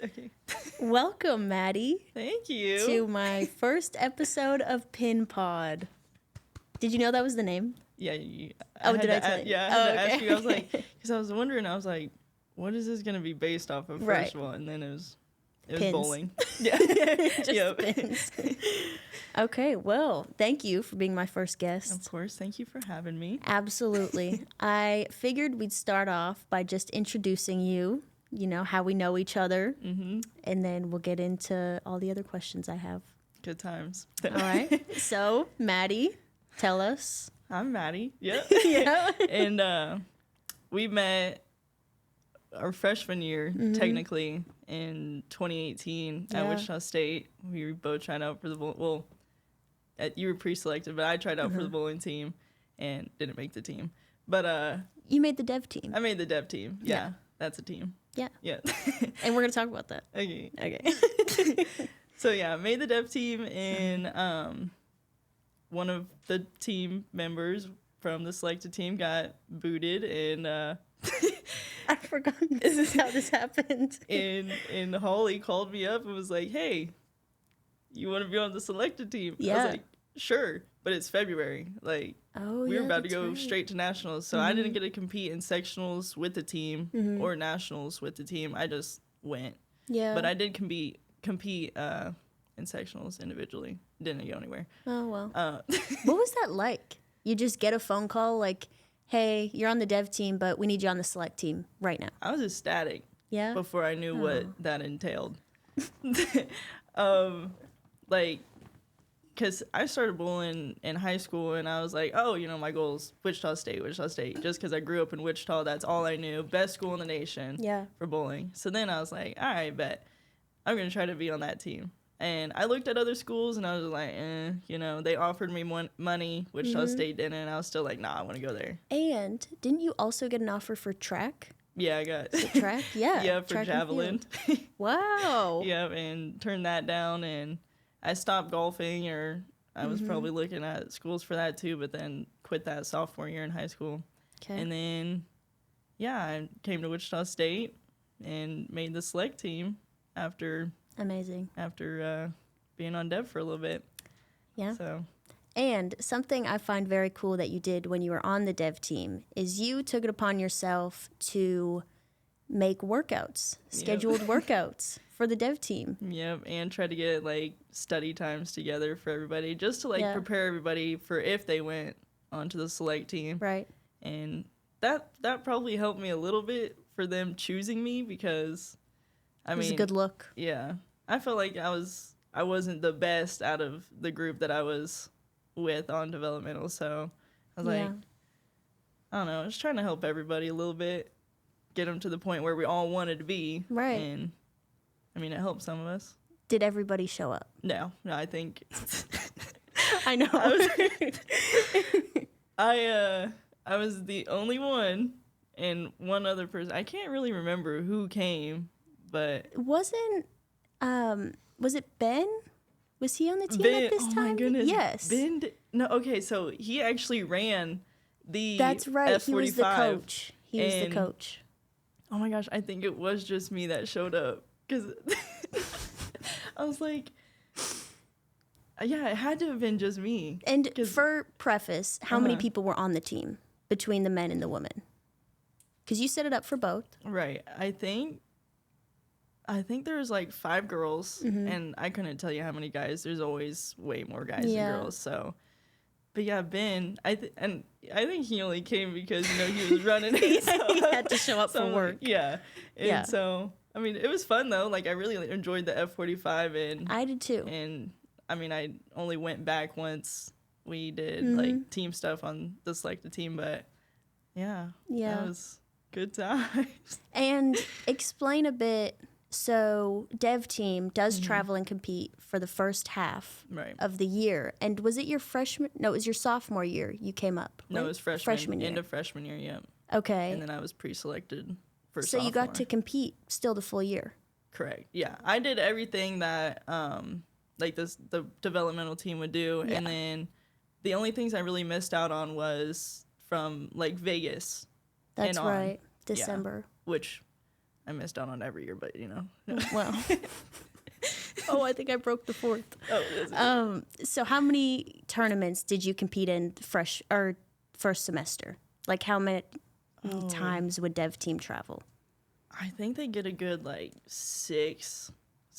Okay. Welcome, Maddie, Thank you. to my first episode of Pinpod. Did you know that was the name? Yeah. Did I tell you? Yeah, I had to okay. ask you. I was like, because I was wondering, I was like, what is this going to be based off of, Right. first of all? And then it was Pins. bowling. Yeah. Just pins. Okay, well, thank you for being my first guest. Of course. Thank you for having me. Absolutely. I figured we'd start off by just introducing you, how we know each other, and then we'll get into all the other questions I have. Good times. All right. So, Maddie, tell us. I'm Madi. Yeah. Yeah. And we met our freshman year, technically, in 2018 at Wichita State. We were both trying out for the bowl. You were pre-selected, but I tried out for the bowling team and didn't make the team. But You made the dev team. I made the dev team. Yeah. That's a team. Yeah. Yeah. And we're going to talk about that. Okay. Okay. So, yeah, I made the dev team, and one of the team members from the selected team got booted, and I forgot this is how this happened. and Holly called me up and was like, hey, you want to be on the selected team? Yeah. I was like, sure, but it's February. Like, we were about to go straight to nationals, so I didn't get to compete in sectionals with the team or nationals with the team. I just went. Yeah. But I did compete in sectionals individually. Didn't go anywhere. Oh, well. What was that like? You just get a phone call like, hey, you're on the dev team, but we need you on the select team right now. I was ecstatic Yeah? before I knew what that entailed. Because I started bowling in high school, and I was like, oh, my goal is Wichita State. Just because I grew up in Wichita, that's all I knew. Best school in the nation for bowling. So then I was like, all right, bet. I'm going to try to be on that team. And I looked at other schools, and I was like, they offered me money. Wichita State didn't, and I was still like, nah, I want to go there. And didn't you also get an offer for track? Yeah, I got Track? Yeah. yeah, for track and javelin. field. Wow. Yeah, and turned that down, and I stopped golfing, or I was probably looking at schools for that too, but then quit that sophomore year in high school. Okay. And then, I came to Wichita State and made the select team after Amazing. Being on dev for a little bit. Yeah. So. And something I find very cool that you did when you were on the dev team is you took it upon yourself to make workouts, scheduled workouts for the dev team. Yep, and try to get study times together for everybody, just to prepare everybody for if they went onto the select team. Right. And that probably helped me a little bit for them choosing me, because It was a good look. Yeah. I felt like I wasn't the best out of the group that I was with on developmental, so I was like, I don't know, just trying to help everybody a little bit, get them to the point where we all wanted to be. Right. And it helped some of us. Did everybody show up? No, I think I know. I was the only one, and one other person. I can't really remember who came, but was it Ben? Was he on the team Ben, at this time? Oh my goodness. Yes. Ben. No, okay, so he actually ran the That's right. F45. He was the coach. He was the coach. Oh my gosh, I think it was just me that showed up, because I was like, yeah, it had to have been just me. And for preface, how many people were on the team between the men and the women? Because you set it up for both. Right. I think there was 5 girls, and I couldn't tell you how many guys. There's always way more guys than girls. So, but yeah, Ben, I think he only came because he was running. He had to show up for work. Yeah, and so it was fun though. I really enjoyed the F45, and I did too. And I only went back once we did team stuff on the selected team, but yeah, that was good times. And explain a bit. So, dev team does travel and compete for the first half of the year. And was it your freshman? No, it was your sophomore year you came up, right? No, it was freshman year. End of freshman year, yeah. Okay. And then I was pre-selected for sophomore. So you got to compete still the full year? Correct, yeah. I did everything that the developmental team would do. Yeah. And then the only things I really missed out on was from Vegas. That's right, December. Yeah, which I missed out on every year, but Well, oh, I think I broke the fourth. Oh, so how many tournaments did you compete in first semester? Like how many times would dev team travel? I think they get a good like six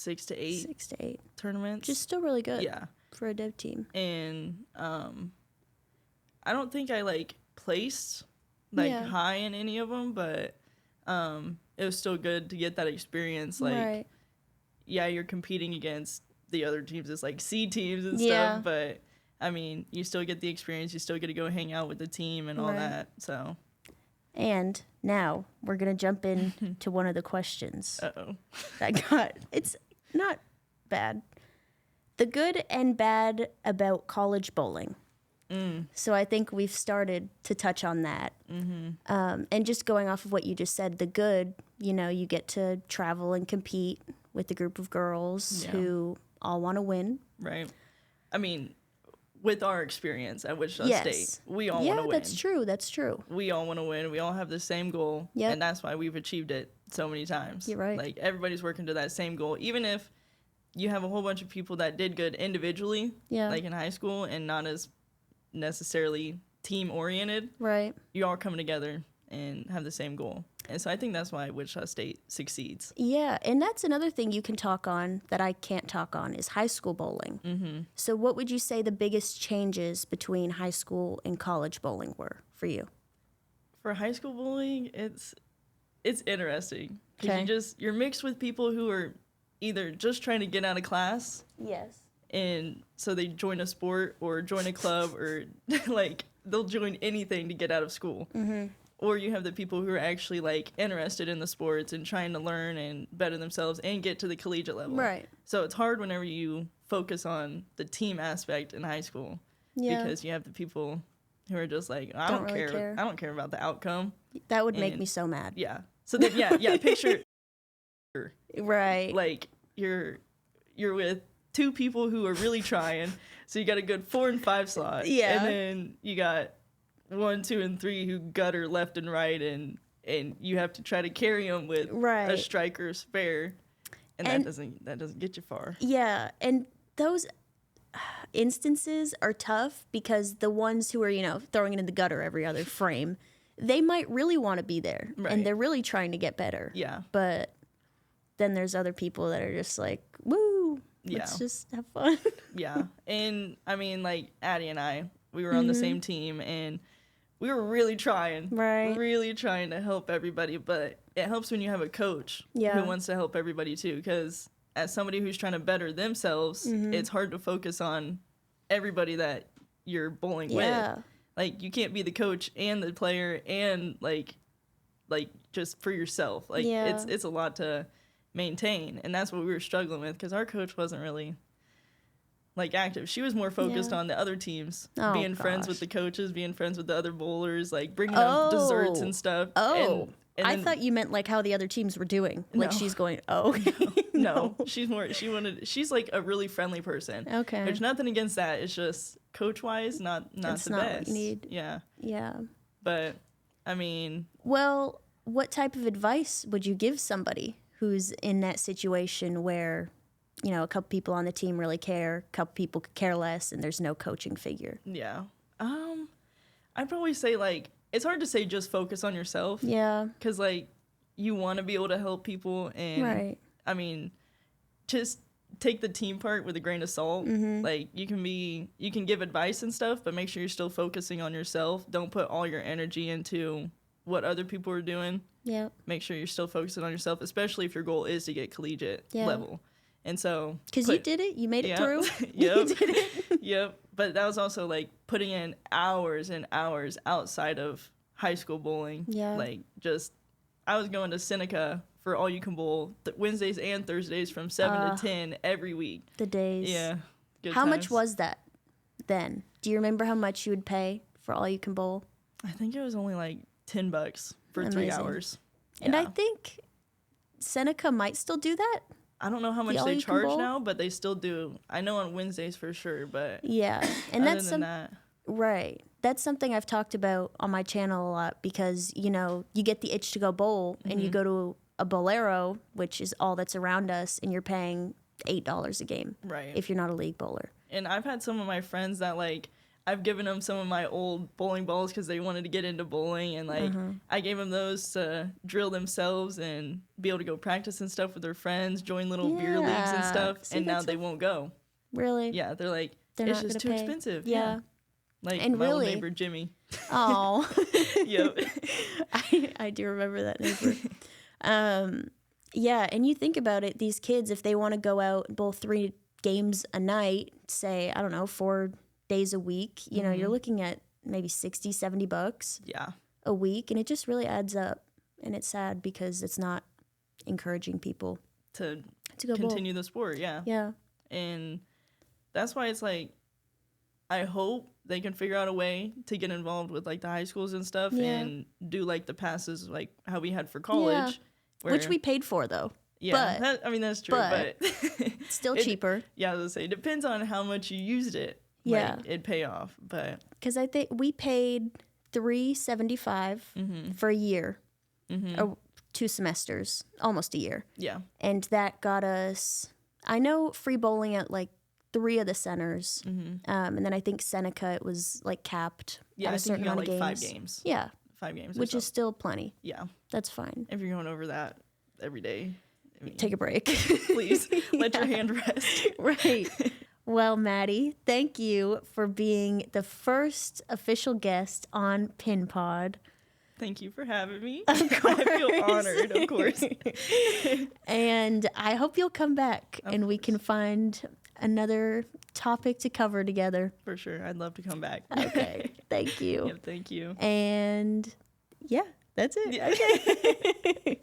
to eight tournaments. Which is still really good. Yeah. For a dev team. And I don't think I like placed like high in any of them, but it was still good to get that experience. Like, yeah, you're competing against the other teams. It's like C teams and stuff, but I mean, you still get the experience. You still get to go hang out with the team and all that. So. And now we're going to jump in to one of the questions. Uh-oh. I got. It's not bad. The good and bad about college bowling. So I think we've started to touch on that. And just going off of what you just said, the good, you know, you get to travel and compete with a group of girls who all want to win. Right. I mean, with our experience at Wichita State, we all want to win. Yeah, that's true. We all want to win. We all have the same goal. And that's why we've achieved it so many times. You're right. Like, everybody's working to that same goal. Even if you have a whole bunch of people that did good individually, like in high school, and not as necessarily team-oriented. Right. You all come together and have the same goal. And so I think that's why Wichita State succeeds. Yeah, and that's another thing you can talk on that I can't talk on is high school bowling. So what would you say the biggest changes between high school and college bowling were for you? For high school bowling, it's interesting. Because you're mixed with people who are either just trying to get out of class. Yes. And so they join a sport or join a club or like they'll join anything to get out of school. Or you have the people who are actually like interested in the sports and trying to learn and better themselves and get to the collegiate level. Right. So it's hard whenever you focus on the team aspect in high school. Yeah. Because you have the people who are just like, I don't really care. I don't care about the outcome. That would make me so mad. Yeah. So then picture right. Like you're with two people who are really trying. So you got a good 4 and 5 slot. Yeah. And then you got 1, 2, and 3 who gutter left and right, and you have to try to carry them with a striker spare, and that doesn't get you far. Yeah, and those instances are tough because the ones who are, you know, throwing it in the gutter every other frame, they might really want to be there, and they're really trying to get better. Yeah. But then there's other people that are just like, woo, let's just have fun. Yeah, and I mean, like Addie and I, we were on the same team, and we were really trying to help everybody, but it helps when you have a coach who wants to help everybody too, because as somebody who's trying to better themselves, it's hard to focus on everybody that you're bowling with. Like, you can't be the coach and the player and like just for yourself. Like, it's a lot to maintain, and that's what we were struggling with because our coach wasn't really like active. She was more focused on the other teams, being friends with the coaches, being friends with the other bowlers, like bringing them desserts and stuff. And I thought you meant like how the other teams were doing. Like she's going, no. She's like a really friendly person. Okay. There's nothing against that. It's just coach wise, not the best. What you need. Yeah. Yeah. But I mean, well, what type of advice would you give somebody who's in that situation where, you know, a couple people on the team really care, a couple people could care less, and there's no coaching figure? Yeah. I'd probably say, like, it's hard to say just focus on yourself. Yeah. Because, like, you want to be able to help people. And, I mean, just take the team part with a grain of salt. Like, you can give advice and stuff, but make sure you're still focusing on yourself. Don't put all your energy into what other people are doing. Yeah. Make sure you're still focusing on yourself, especially if your goal is to get collegiate level. And so, because you did it, you made it through. Yep. You did it. Yep. But that was also like putting in hours and hours outside of high school bowling. Yeah. Like, just, I was going to Seneca for all you can bowl Wednesdays and Thursdays from 7 to 10 every week. The days. Yeah. Good how times. Much was that then? Do you remember how much you would pay for all you can bowl? I think it was only like $10 for 3 hours. And I think Seneca might still do that. I don't know how much they charge now, but they still do. I know on Wednesdays for sure, but yeah, and that's right. That's something I've talked about on my channel a lot because, you know, you get the itch to go bowl and you go to a Bolero, which is all that's around us, and you're paying $8 a game. Right. If you're not a league bowler. And I've had some of my friends that, like, I've given them some of my old bowling balls because they wanted to get into bowling. And, like, I gave them those to drill themselves and be able to go practice and stuff with their friends, join little beer leagues and stuff. See, and now they won't go. Really? Yeah. They're like, it's just too expensive. Yeah. Like and my old neighbor, Jimmy. Oh. Yep. I do remember that neighbor. Yeah, and you think about it, these kids, if they want to go out and bowl 3 games a night, say, I don't know, 4 days a week, you know, you're looking at maybe $60, $70 a week, and it just really adds up. And it's sad because it's not encouraging people to go continue the sport. Yeah. And that's why it's like, I hope they can figure out a way to get involved with, like, the high schools and stuff and do, like, the passes, like, how we had for college. Where, which we paid for, though. Yeah, that's true, but it's still cheaper. Yeah, I was going to say, it depends on how much you used it. Yeah. Like, it'd pay off, but... Because I think we paid $375 for a year, or 2 semesters, almost a year. Yeah. And that got us, I know, free bowling at, like, 3 of the centers. And then I think Seneca, it was, like, capped at a certain amount of games. 5 games. Yeah. 5 games. Which is still plenty. Yeah. That's fine. If you're going over that every day. I mean, take a break. Please, let your hand rest. Right. Well, Maddie, thank you for being the first official guest on Pinpod. Thank you for having me. I feel honored, of course. And I hope you'll come back and we can find another topic to cover together. For sure. I'd love to come back. Okay. Thank you. Yep, thank you. And yeah, that's it. Yeah. Okay.